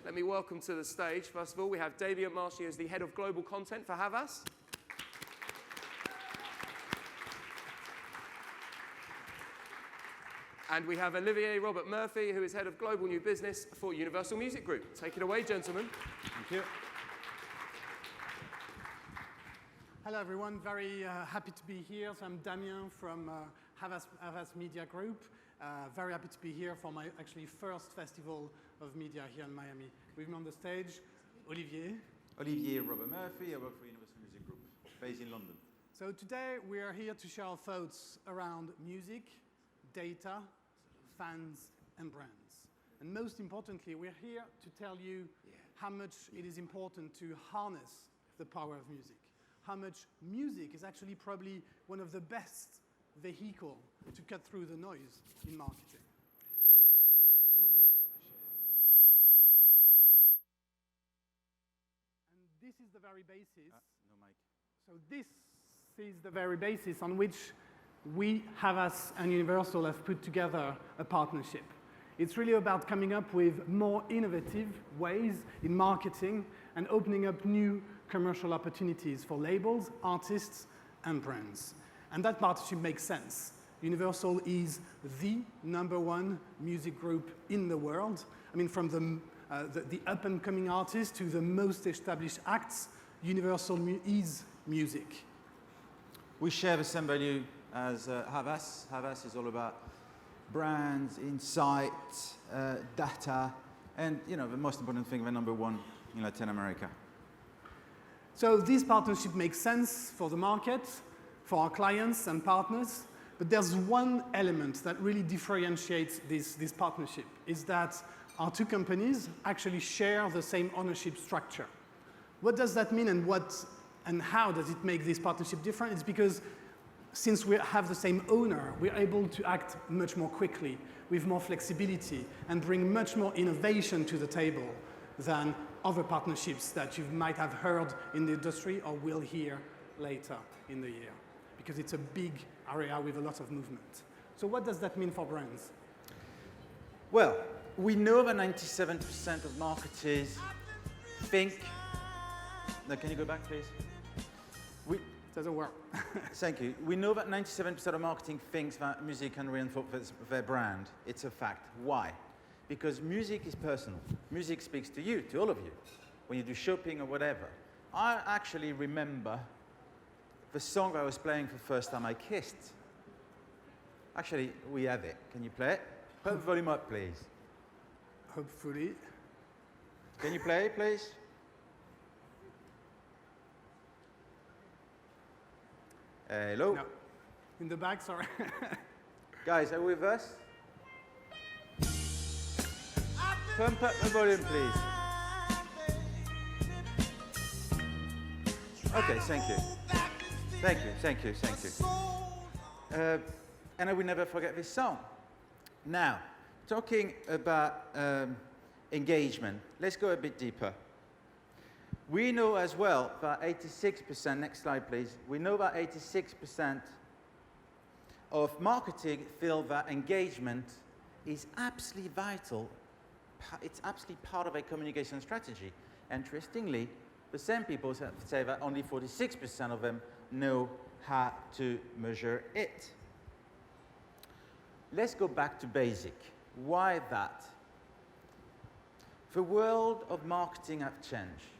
Let me welcome to the stage, first of all, we have Damian Marchi as the Head of Global Content for Havas. And we have Olivier Robert Murphy, who is Head of Global New Business for Universal Music Group. Take it away, gentlemen. Thank you. Hello, everyone. Very happy to be here. So I'm Damian from Havas Media Group. Very happy to be here for my actually first festival of media here in Miami. With me on the stage, Olivier. Olivier Robert Murphy. I work for Universal Music Group, based in London. So today we are here to share our thoughts around music, data, fans, and brands. And most importantly, we're here to tell you how much it is important to harness the power of music. How much music is actually probably one of the best vehicle to cut through the noise in marketing. And this is the very basis. No mic. So this is the very basis on which we, Havas and Universal, have put together a partnership. It's really about coming up with more innovative ways in marketing and opening up new commercial opportunities for labels, artists, and brands. And that partnership makes sense. Universal is the #1 music group in the world. I mean, from the up-and-coming artists to the most established acts, Universal is music. We share the same value as Havas. Havas is all about brands, insight, data, and the most important thing, the #1 in Latin America. So this partnership makes sense for the market, for our clients and partners, but there's one element that really differentiates this partnership, is that our two companies actually share the same ownership structure. What does that mean and how does it make this partnership different? It's because since we have the same owner, we're able to act much more quickly, with more flexibility, and bring much more innovation to the table than other partnerships that you might have heard in the industry or will hear later in the year, because it's a big area with a lot of movement. So what does that mean for brands? Well, we know that 97% of marketers think... No, can you go back, please? Doesn't work. Thank you. We know that 97% of marketing thinks that music can reinforce their brand. It's a fact. Why? Because music is personal. Music speaks to you, to all of you, when you do shopping or whatever. I actually remember the song I was playing for the first time I kissed. Actually, we have it. Can you play it? Put the volume up, please. Hopefully. Can you play it, please? Hello? No. In the back, sorry. Guys, are you with us? Pump up the volume, please. Okay, thank you. Thank you, thank you, thank you. And I will never forget this song. Now, talking about engagement, let's go a bit deeper. We know as well that 86%, next slide please, we know that 86% of marketing feel that engagement is absolutely vital. It's absolutely part of a communication strategy. Interestingly, the same people say that only 46% of them know how to measure it. Let's go back to basic. Why that? The world of marketing has changed.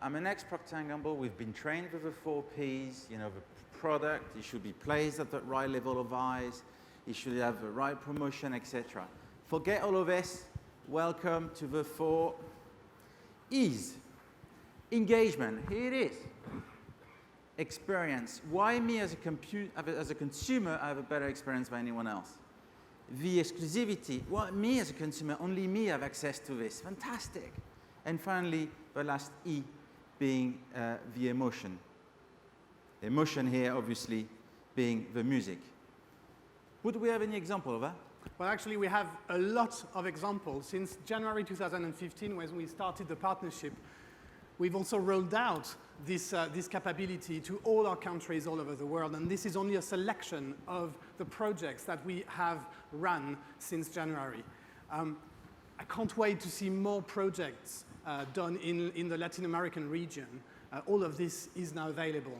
I'm an ex-Procter & Gamble. We've been trained with the 4 Ps. The product, it should be placed at the right level of eyes. It should have the right promotion, etc. Forget all of this. Welcome to the 4 Es. Engagement, here it is. Experience. Why me as a consumer, I have a better experience than anyone else? The exclusivity. Why me as a consumer, only me have access to this? Fantastic. And finally, the last E, being the emotion. Emotion here, obviously, being the music. Would we have any example of that? Well, actually, we have a lot of examples. Since January 2015, when we started the partnership, we've also rolled out this capability to all our countries all over the world. And this is only a selection of the projects that we have run since January. I can't wait to see more projects done in the Latin American region. All of this is now available.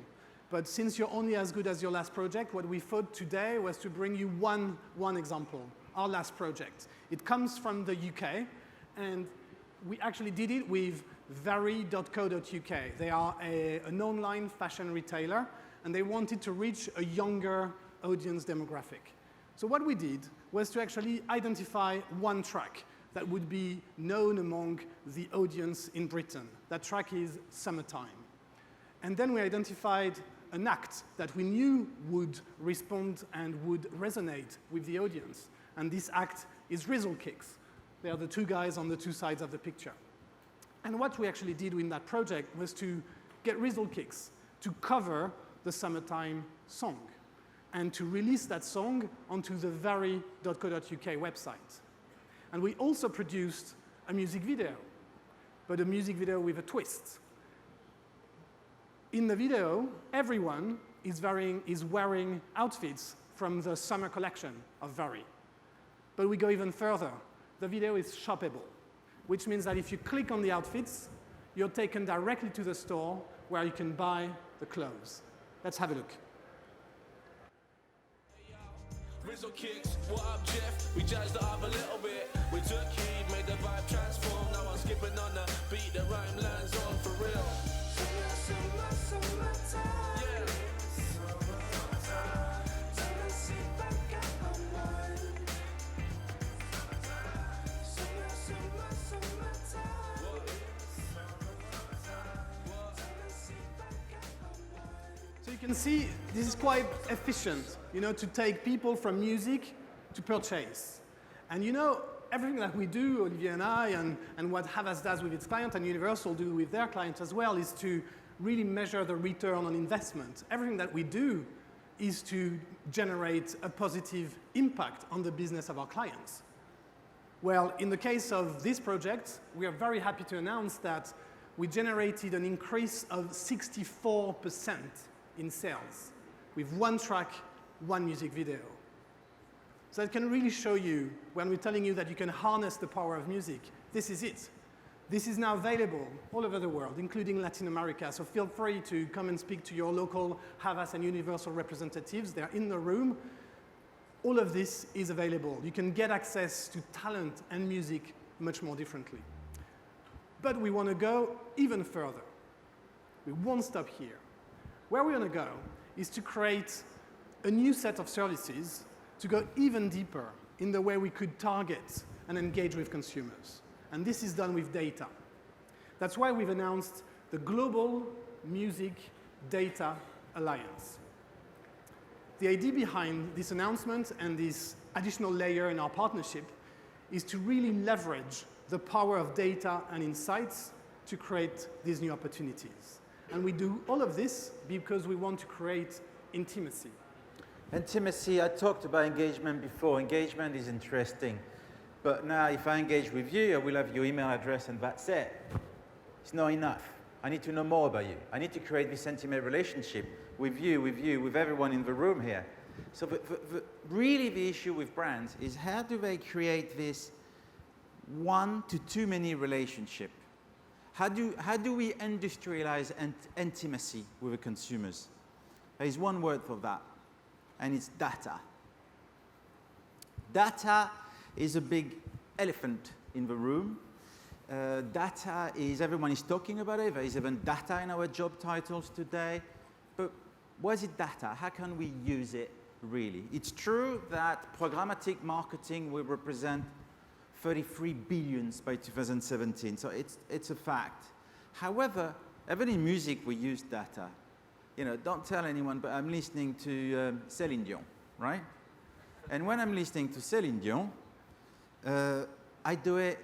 But since you're only as good as your last project, what we thought today was to bring you one example, our last project. It comes from the UK, and we actually did it with very.co.uk. They are an online fashion retailer, and they wanted to reach a younger audience demographic. So what we did was to actually identify one track that would be known among the audience in Britain. That track is Summertime. And then we identified an act that we knew would respond and would resonate with the audience. And this act is Rizzle Kicks. They are the two guys on the two sides of the picture. And what we actually did in that project was to get Rizzle Kicks to cover the Summertime song and to release that song onto the very.co.uk website. And we also produced a music video, but a music video with a twist. In the video, everyone is wearing outfits from the summer collection of Very. But we go even further. The video is shoppable, which means that if you click on the outfits, you're taken directly to the store where you can buy the clothes. Let's have a look. Rizzle Kicks, what up, Jeff? We jazzed it up a little bit. We took heed, made the vibe transform. Now I'm skipping on the beat, the rhyme lands on for real. Yeah. So you can see this is quite efficient, to take people from music to purchase. And everything that we do, Olivier and I, and what Havas does with its client and Universal do with their clients as well, is to really measure the return on investment. Everything that we do is to generate a positive impact on the business of our clients. Well, in the case of this project, we are very happy to announce that we generated an increase of 64% in sales with one track, one music video. So that can really show you, when we're telling you that you can harness the power of music, this is it. This is now available all over the world, including Latin America. So feel free to come and speak to your local Havas and Universal representatives. They're in the room. All of this is available. You can get access to talent and music much more differently. But we want to go even further. We won't stop here. Where we want to go is to create a new set of services to go even deeper in the way we could target and engage with consumers. And this is done with data. That's why we've announced the Global Music Data Alliance. The idea behind this announcement and this additional layer in our partnership is to really leverage the power of data and insights to create these new opportunities. And we do all of this because we want to create intimacy. Intimacy, I talked about engagement before. Engagement is interesting. But now if I engage with you, I will have your email address and that's it. It's not enough. I need to know more about you. I need to create this intimate relationship with you, with everyone in the room here. So really the issue with brands is how do they create this one to too many relationship? How do we industrialize intimacy with the consumers? There is one word for that, and it's data. Data is a big elephant in the room. Data is, everyone is talking about it. There is even data in our job titles today. But what is it data? How can we use it really? It's true that programmatic marketing will represent 33 billion by 2017, so it's a fact. However, even in music we use data. Don't tell anyone, but I'm listening to Céline Dion, right? And when I'm listening to Céline Dion, I do it,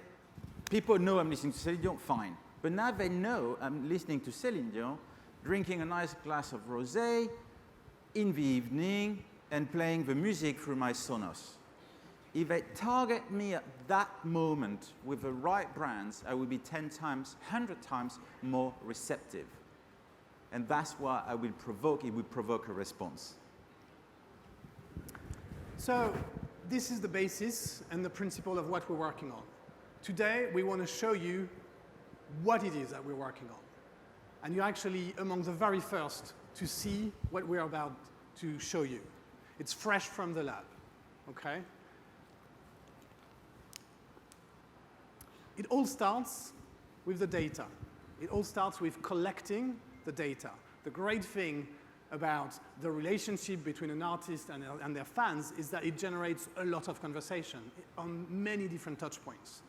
people know I'm listening to Céline Dion, fine. But now they know I'm listening to Céline Dion, drinking a nice glass of rosé in the evening and playing the music through my Sonos. If they target me at that moment with the right brands, I will be 10 times, 100 times more receptive. And that's what I will provoke, it will provoke a response. So this is the basis and the principle of what we're working on. Today, we want to show you what it is that we're working on. And you're actually among the very first to see what we're about to show you. It's fresh from the lab, okay? It all starts with the data. It all starts with collecting the data. The great thing about the relationship between an artist and their fans is that it generates a lot of conversation on many different touch points.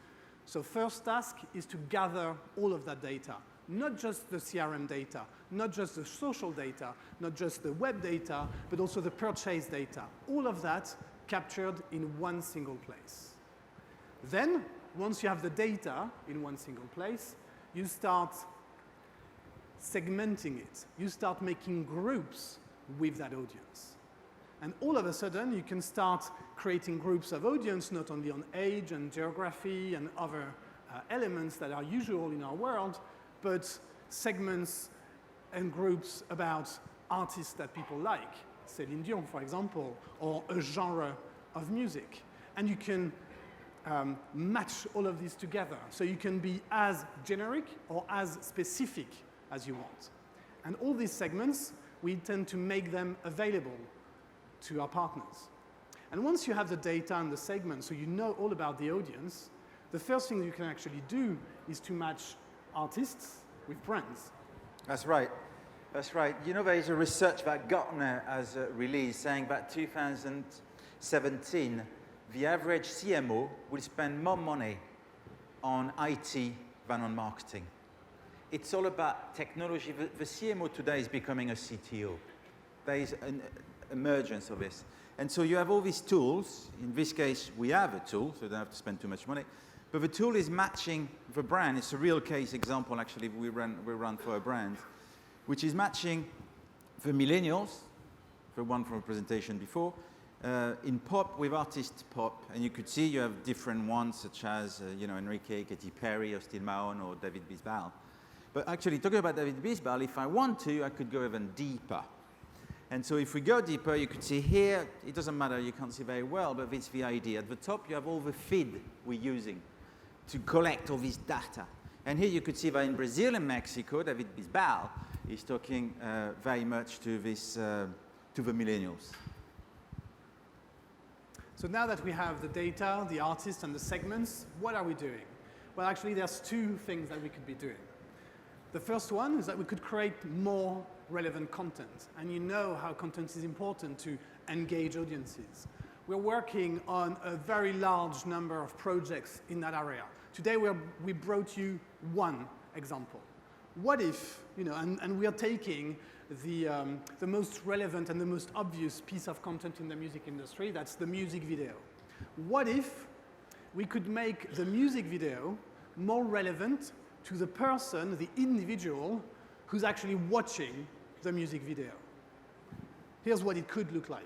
So first task is to gather all of that data, not just the CRM data, not just the social data, not just the web data, but also the purchase data. All of that captured in one single place. Then, once you have the data in one single place, you start segmenting it. You start making groups with that audience. And all of a sudden, you can start creating groups of audience, not only on age and geography and other elements that are usual in our world, but segments and groups about artists that people like, Céline Dion, for example, or a genre of music. And you can match all of these together. So you can be as generic or as specific as you want. And all these segments, we intend to make them available to our partners. And once you have the data and the segments, so you know all about the audience, the first thing you can actually do is to match artists with brands. That's right. That's right. You know, there is a research that Gartner has released saying that 2017, the average CMO will spend more money on IT than on marketing. It's all about technology. The CMO today is becoming a CTO. There is an emergence of this. And so you have all these tools. In this case, we have a tool, so you don't have to spend too much money. But the tool is matching the brand. It's a real case example, actually, we run for a brand, which is matching the millennials, the one from the presentation before, in pop with artist pop. And you could see you have different ones, such as Enrique, Katy Perry, or Steve Mahon, or David Bisbal. But actually, talking about David Bisbal, if I want to, I could go even deeper. And so if we go deeper, you could see here, it doesn't matter, you can't see very well, but it's the idea. At the top, you have all the feed we're using to collect all this data. And here you could see that in Brazil and Mexico, David Bisbal is talking very much to this, to the millennials. So now that we have the data, the artists, and the segments, what are we doing? Well, actually, there's two things that we could be doing. The first one is that we could create more relevant content. And you know how content is important to engage audiences. We're working on a very large number of projects in that area. Today, we brought you one example. What if, and we are taking the most relevant and the most obvious piece of content in the music industry, that's the music video. What if we could make the music video more relevant to the person, the individual, who's actually watching the music video? Here's what it could look like.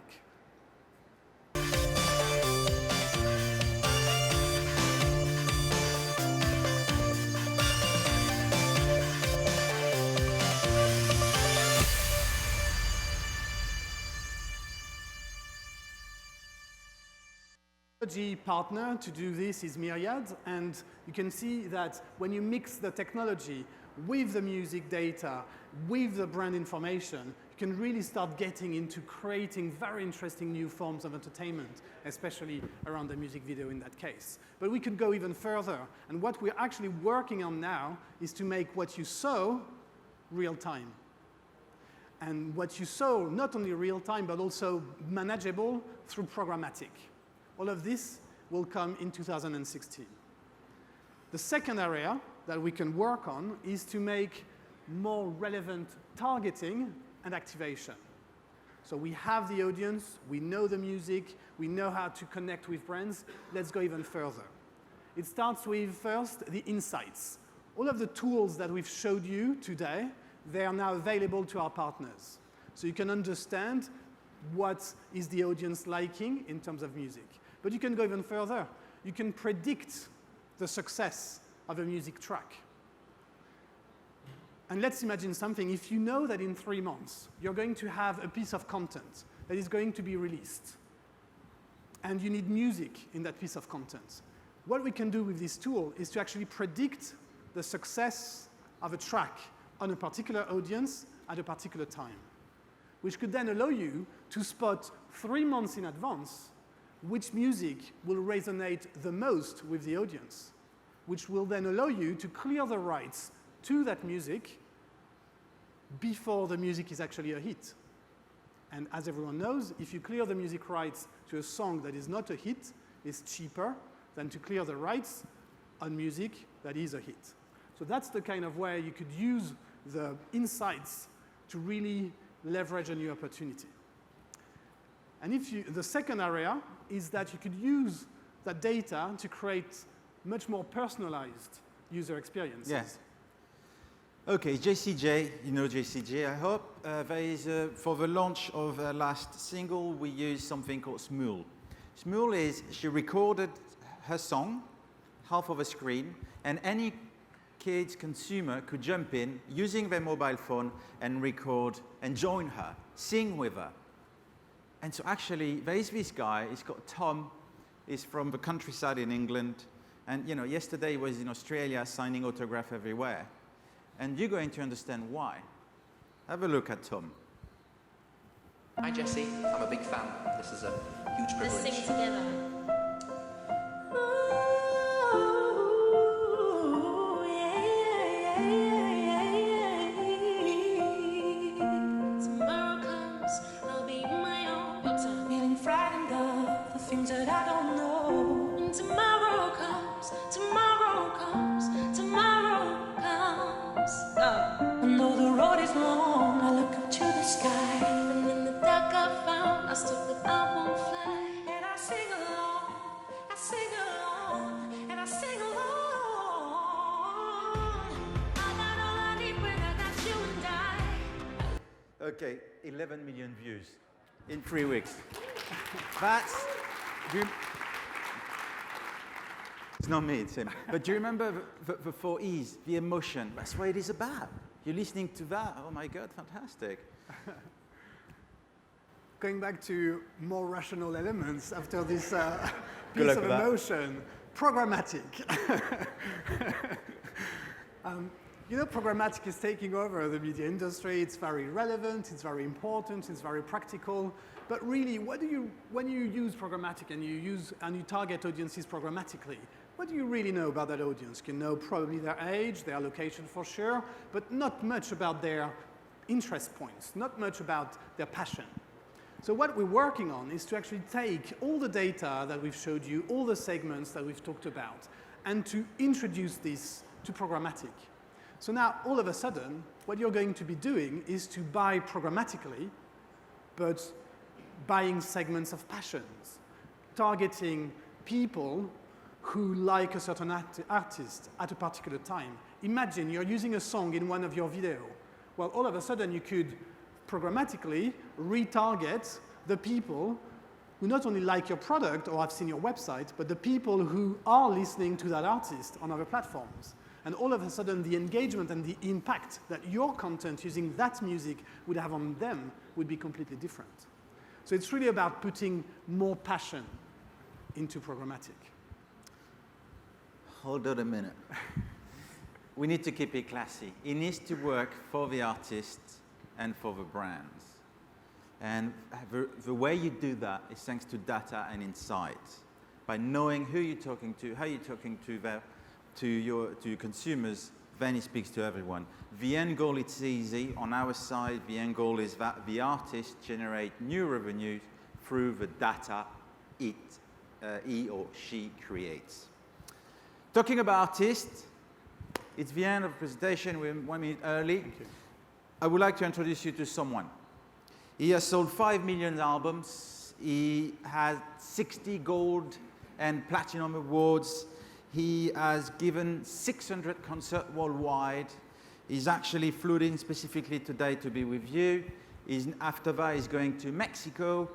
Technology partner to do this is Myriad, and you can see that when you mix the technology with the music data, with the brand information, you can really start getting into creating very interesting new forms of entertainment, especially around the music video in that case. But we could go even further, and what we're actually working on now is to make what you saw real time. And what you saw, not only real time, but also manageable through programmatic. All of this will come in 2016. The second area that we can work on is to make more relevant targeting and activation. So we have the audience, we know the music, we know how to connect with brands. Let's go even further. It starts with, first, the insights. All of the tools that we've showed you today, they are now available to our partners. So you can understand what is the audience liking in terms of music. But you can go even further. You can predict the success of a music track. And let's imagine something. If you know that in 3 months, you're going to have a piece of content that is going to be released, and you need music in that piece of content, what we can do with this tool is to actually predict the success of a track on a particular audience at a particular time, which could then allow you to spot 3 months in advance which music will resonate the most with the audience, which will then allow you to clear the rights to that music before the music is actually a hit. And as everyone knows, if you clear the music rights to a song that is not a hit, it's cheaper than to clear the rights on music that is a hit. So that's the kind of way you could use the insights to really leverage a new opportunity. And the second area is that you could use that data to create much more personalized user experiences. Yes. Okay, JCJ, you know JCJ, I hope. For the launch of her last single, we used something called Smule. Smule is, she recorded her song, half of a screen, and any kid's consumer could jump in using their mobile phone and record and join her, sing with her. And so actually, there is this guy, he's got Tom, he's from the countryside in England, and you know, yesterday he was in Australia signing autograph everywhere. And you're going to understand why. Have a look at Tom. Hi Jesse, I'm a big fan. This is a huge privilege. Let's sing together. Tomorrow comes, I'll be my own. Feeling frightened of the things that I don't know. And tomorrow comes, tomorrow comes, tomorrow comes. And though the road is long, I look up to the sky. And in the dark I found a star that I won't fly. And I sing along, I sing along, and I sing along. I got all I need when I got you and I. Okay, 11 million views in 3 weeks. That's, it's not me, it's him. But do you remember the 4 E's, the emotion? That's what it is about. You're listening to that, oh my God, fantastic. Going back to more rational elements after this Good piece luck of with that. emotion, programmatic. You know, programmatic is taking over the media industry. It's very relevant, it's very important, it's very practical. But really, when you use programmatic and you target audiences programmatically, what do you really know about that audience? You know probably their age, their location for sure, but not much about their interest points, not much about their passion. So what we're working on is to actually take all the data that we've showed you, all the segments that we've talked about, and to introduce this to programmatic. So now, all of a sudden, what you're going to be doing is to buy programmatically, but buying segments of passions, targeting people who like a certain artist at a particular time. Imagine you're using a song in one of your videos. Well, all of a sudden, you could programmatically retarget the people who not only like your product or have seen your website, but the people who are listening to that artist on other platforms. And all of a sudden, the engagement and the impact that your content using that music would have on them would be completely different. So it's really about putting more passion into programmatic. Hold on a minute. We need to keep it classy. It needs to work for the artists and for the brands. And the way you do that is thanks to data and insights. By knowing who you're talking to, how you're talking to your consumers, then it speaks to everyone. The end goal, it's easy. On our side, the end goal is that the artists generate new revenue through the data he or she creates. Talking about artists, it's the end of the presentation. We're 1 minute early. I would like to introduce you to someone. He has sold 5 million albums. He has 60 gold and platinum awards. He has given 600 concerts worldwide. He's actually flew in specifically today to be with you. After that, he's going to Mexico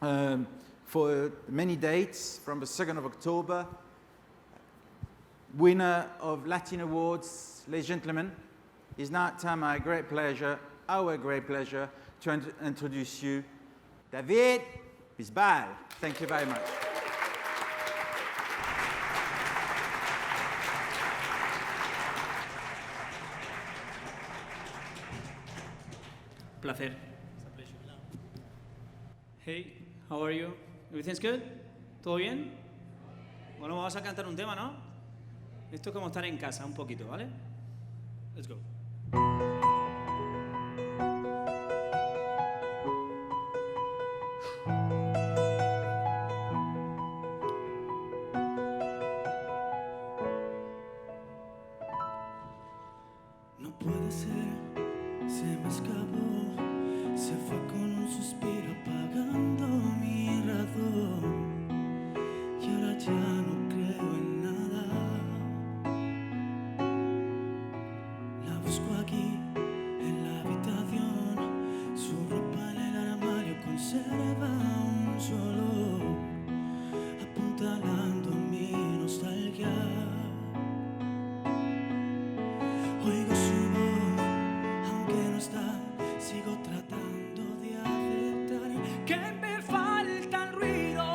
for many dates from the 2nd of October. Winner of Latin Awards, ladies and gentlemen. It's now time, our great pleasure, to introduce you, David Bisbal. Thank you very much. Placer. Hey, how are you? Everything's good? ¿Todo bien? Bueno, vamos a cantar un tema, ¿no? Esto es como estar en casa, un poquito, ¿vale? Let's go. No puede ser, se me escapó, se fue con un suspiro apagando mi razón. Y ahora ya no creo en nada. La busco aquí, en la habitación, su ropa en el armario conserva un solo, apuntalando mi nostalgia. Oigo su voz, aunque no está, sigo tratando de aceptar que me falta el ruido.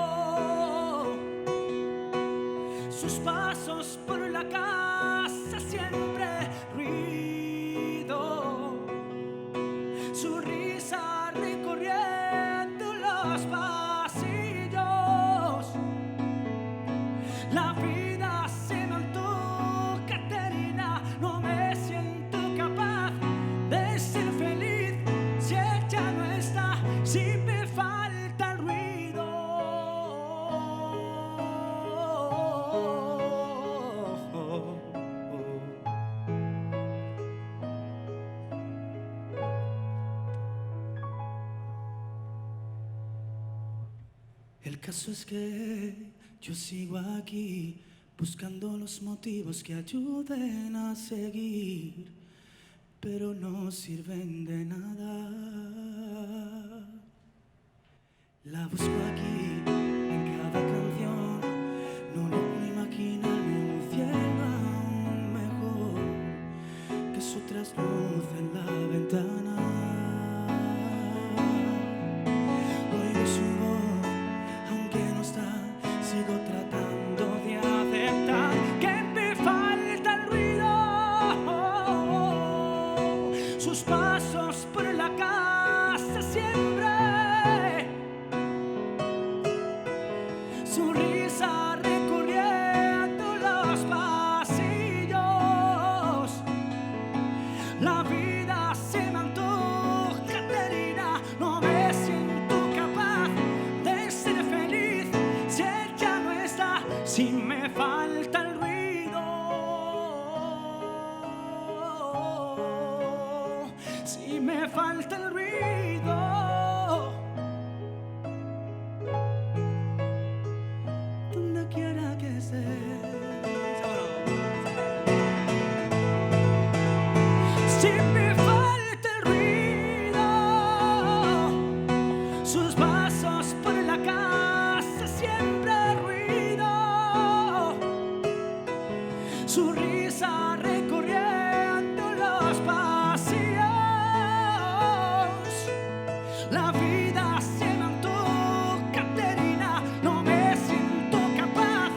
Sus pasos por la casa siempre ruido. Su risa recorriendo los pasillos. La vida se me antoja, Caterina, no me siento capaz de ser feliz si ella no está, si me falta el ruido. El caso es que yo sigo aquí buscando los motivos que ayuden a seguir, pero no sirven de nada. La busco aquí en cada canción, no logro imaginarme un cielo aún mejor que su trasluz en la ventana. Oigo su voz, aunque no está, sigo tratando de aceptar que me falta el ruido. Sus pasos por la casa siempre, su risa recorriendo los pasillos. La vida se me antoja, Caterina, no me siento capaz de ser feliz si ella no está, si me falta el ruido. Si me falta el ruido. Donde quiera que estés. Si me falta el ruido, sus pasos por la casa siempre ruido, su risa recorriendo los pasillos. La vida se me antoja, Caterina, no me siento capaz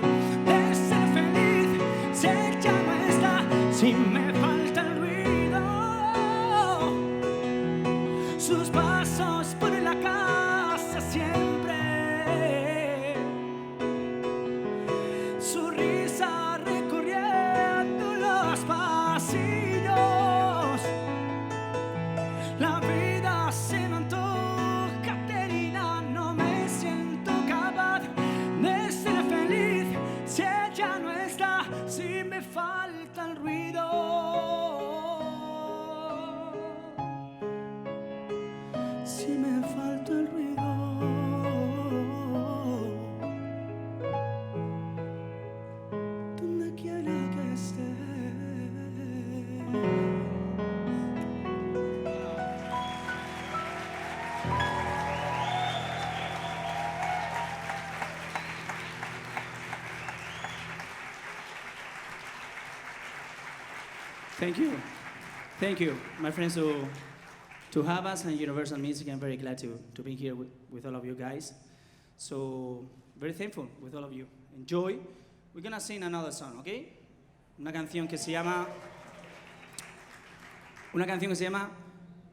de ser feliz si ella no está, si me falta el ruido. Sus pasos por la casa siempre, su risa recorriendo los pasillos. La vida se me antoja, Caterina, no me siento capaz de ser feliz si ella no está, si me falta el ruido. Si me falta el ruido. Donde quiera que estés. Thank you, my friends to Havas and Universal Music. I'm very glad to be here with all of you guys. So, very thankful with all of you. Enjoy. We're gonna sing another song, okay? Una canción que se llama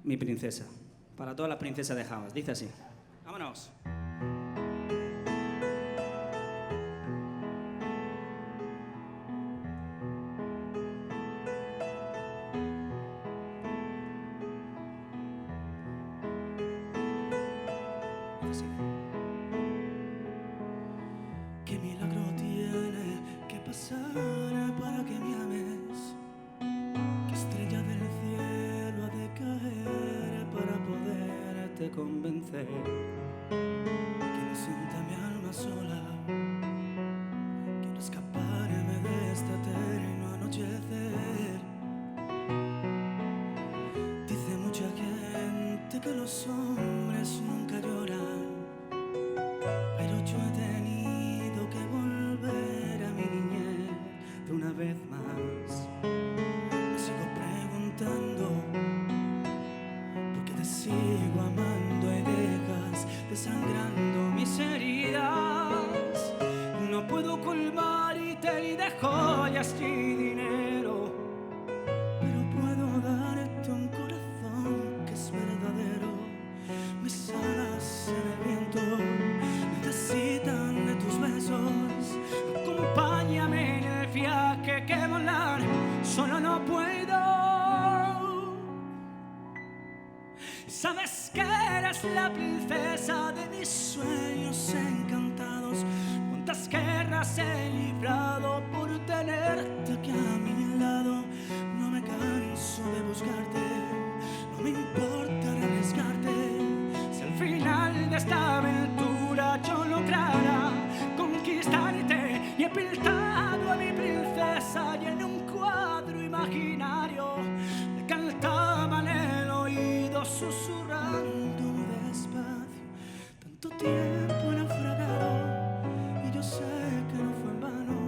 Mi Princesa. para todas las princesas de Havas. Dice así. Vámonos. ¿Qué milagro tiene que pasar para que me ames? ¿Qué estrella del cielo ha de caer para poderte convencer? Quiero sienta mi alma sola, quiero escaparme de este eterno anochecer. Dice mucha gente que los hombres nunca lloran, pero yo he tenido que volver a mi niñez de una vez más. Me sigo preguntando por qué te sigo amando y dejas desangrando mis heridas. No puedo colmarte ni de joyas ni dinero, pero puedo darte un corazón que es verdadero. Mis alas en el viento necesitan de tus besos. Acompáñame en el viaje que volar solo no puedo. Sabes que eres la princesa de mis sueños encantados. Cuántas guerras he librado por tenerte aquí a mi lado. No me canso de buscarte, no me importa arriesgarte. Si al final de esta aventura yo lograra conquistarte, y he pintado a mi princesa y en un cuadro imaginario le cantaba en el oído susurrando muy despacio. Tanto tiempo naufragado y yo sé que no fue en vano.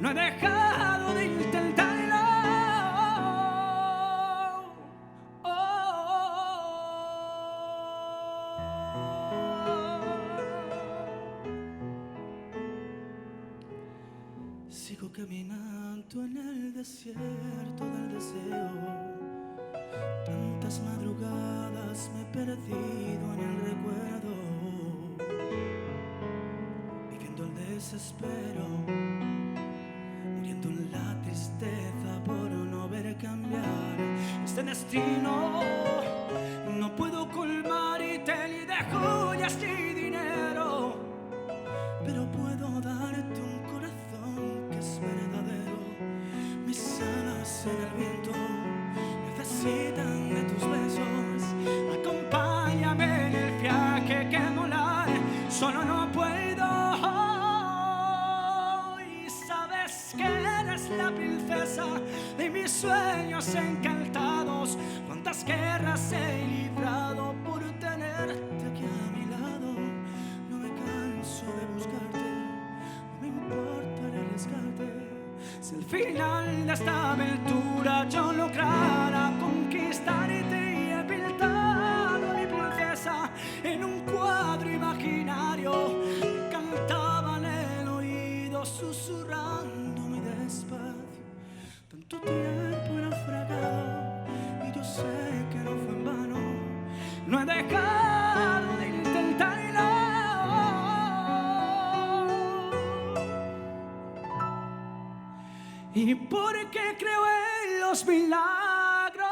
No he dejado de intentarlo. Sigo caminando en el desierto del deseo. Tantas madrugadas me he perdido en el recuerdo, viviendo el desespero, muriendo en la tristeza por no ver cambiar este destino. No puedo colmarte ni de joyas ni dinero, pero puedo darte un corazón que es verdadero. Mis alas en el viento necesitan de tus besos. Acompáñame en el viaje que volar solo no puedo. Y sabes que eres la princesa de mis sueños encantados. Cuántas guerras he librado por tenerte aquí a mi lado. No me canso de buscarte, no me importa arriesgarte. Si al final de esta aventura yo lograra conquistarte, y he pintado a mi princesa en un cuadro imaginario, me cantaba en el oído susurrando muy despacio. Tanto tiempo naufragado y yo sé que no fue en vano. No he dejado de intentarlo. Y porque creo en los milagros,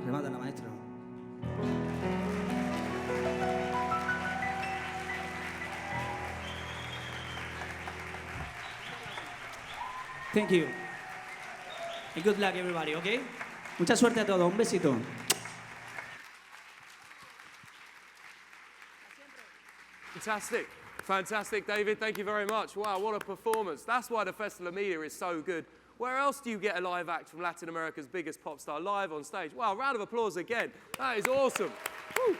Remátala, maestro. Thank you. And good luck, everybody, okay? Mucha suerte a todos. Un besito. Fantastic. Fantastic, David. Thank you very much. Wow, what a performance. That's why the Festival of Media is so good. Where else do you get a live act from Latin America's biggest pop star live on stage? Wow, round of applause again. That is awesome. Woo.